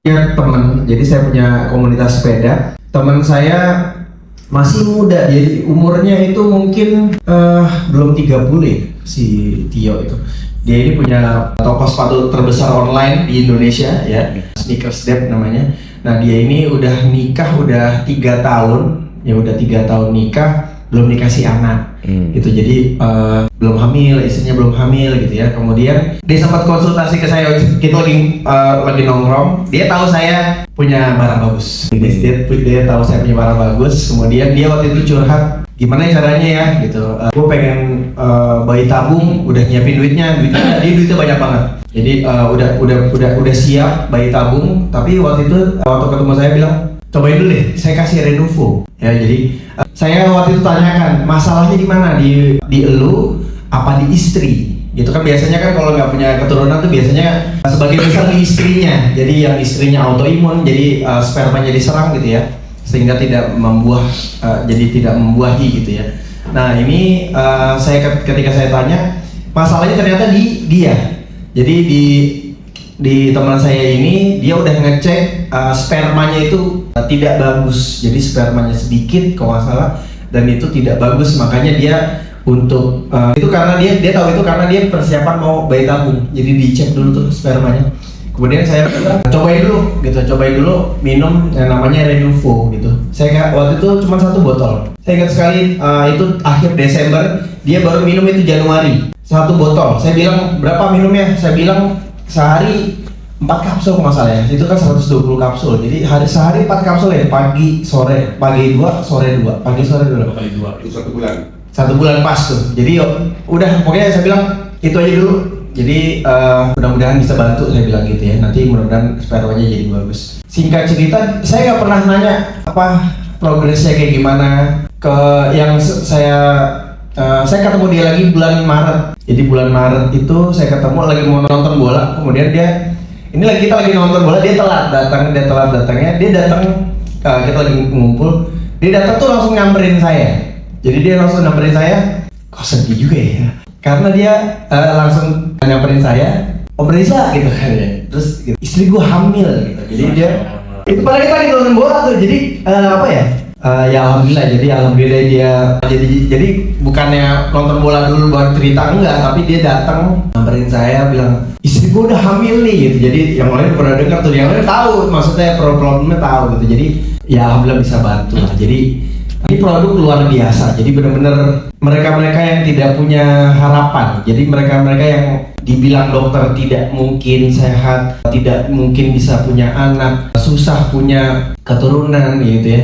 Ya teman, jadi saya punya komunitas sepeda. Teman saya masih muda, jadi umurnya itu mungkin belum 30 ya, si Tio itu. Dia ini punya toko sepatu terbesar online di Indonesia ya, Sneakers Dep namanya. Nah dia ini udah nikah udah 3 tahun, ya udah 3 tahun nikah, belum dikasih anak. Gitu, jadi belum hamil, istrinya belum hamil gitu ya. Kemudian dia sempat konsultasi ke saya, kita lagi nongkrong, dia tahu saya punya barang bagus. Dia tahu saya punya barang bagus. Kemudian dia waktu itu curhat, gimana caranya ya gitu. Gue pengen bayi tabung, udah nyiapin duitnya dia duitnya banyak banget. Jadi udah siap bayi tabung, tapi waktu ketemu saya bilang, cobain dulu deh, saya kasih Renuvo. Ya jadi saya waktu itu tanyakan masalahnya di mana, di elu apa di istri gitu kan. Biasanya kan kalau nggak punya keturunan tuh biasanya sebagian besar di istrinya, jadi yang istrinya autoimun, jadi spermanya diserang gitu ya, sehingga tidak membuahi gitu ya. Nah ini ketika saya tanya, masalahnya ternyata di dia. Jadi di teman saya ini, dia udah ngecek spermanya itu tidak bagus, jadi spermanya sedikit kalau nggak salah, dan itu tidak bagus. Makanya dia untuk itu karena dia tahu itu karena dia persiapan mau bayi tabung, jadi dicek dulu tuh spermanya. Kemudian saya bilang, cobain dulu minum yang namanya Renuvo gitu. Saya waktu itu cuma 1 botol. Saya ingat sekali itu akhir Desember, dia baru minum itu Januari 1 botol. Saya bilang, berapa minumnya? Saya bilang sehari 4 kapsul masalah ya, itu kan 120 kapsul, jadi sehari 4 kapsul ya, pagi 2, sore 2, pagi sore 2 kali 2, itu 1 bulan. 1 bulan pas tuh, jadi udah pokoknya saya bilang itu aja dulu, jadi mudah-mudahan bisa bantu, saya bilang gitu ya, nanti mudah-mudahan spermanya jadi bagus. Singkat cerita, saya nggak pernah nanya apa progresnya kayak gimana ke yang saya ketemu dia lagi bulan Maret. Jadi bulan Maret itu saya ketemu lagi mau nonton bola, kemudian kita lagi nonton bola, dia telat datangnya, dia datang, kita lagi ngumpul, dia datang tuh langsung nyamperin saya. Jadi dia langsung nyamperin saya, kok sedih juga ya, karena dia langsung nyamperin saya, Om Reza gitu kan ya, terus gitu, istri gua hamil gitu, jadi dia itu pada kita lagi nonton bola tuh, jadi ya alhamdulillah dia jadi bukannya nonton bola dulu baru cerita, enggak, tapi dia datang nyamperin saya bilang, istri gue udah hamil nih gitu. Jadi yang lain pernah dengar tuh, yang lain tahu maksudnya problemnya tahu gitu. Jadi ya alhamdulillah bisa bantu lah. Jadi ini produk luar biasa. Jadi benar-benar mereka yang tidak punya harapan. Jadi mereka yang dibilang dokter tidak mungkin sehat, tidak mungkin bisa punya anak, susah punya keturunan gitu ya.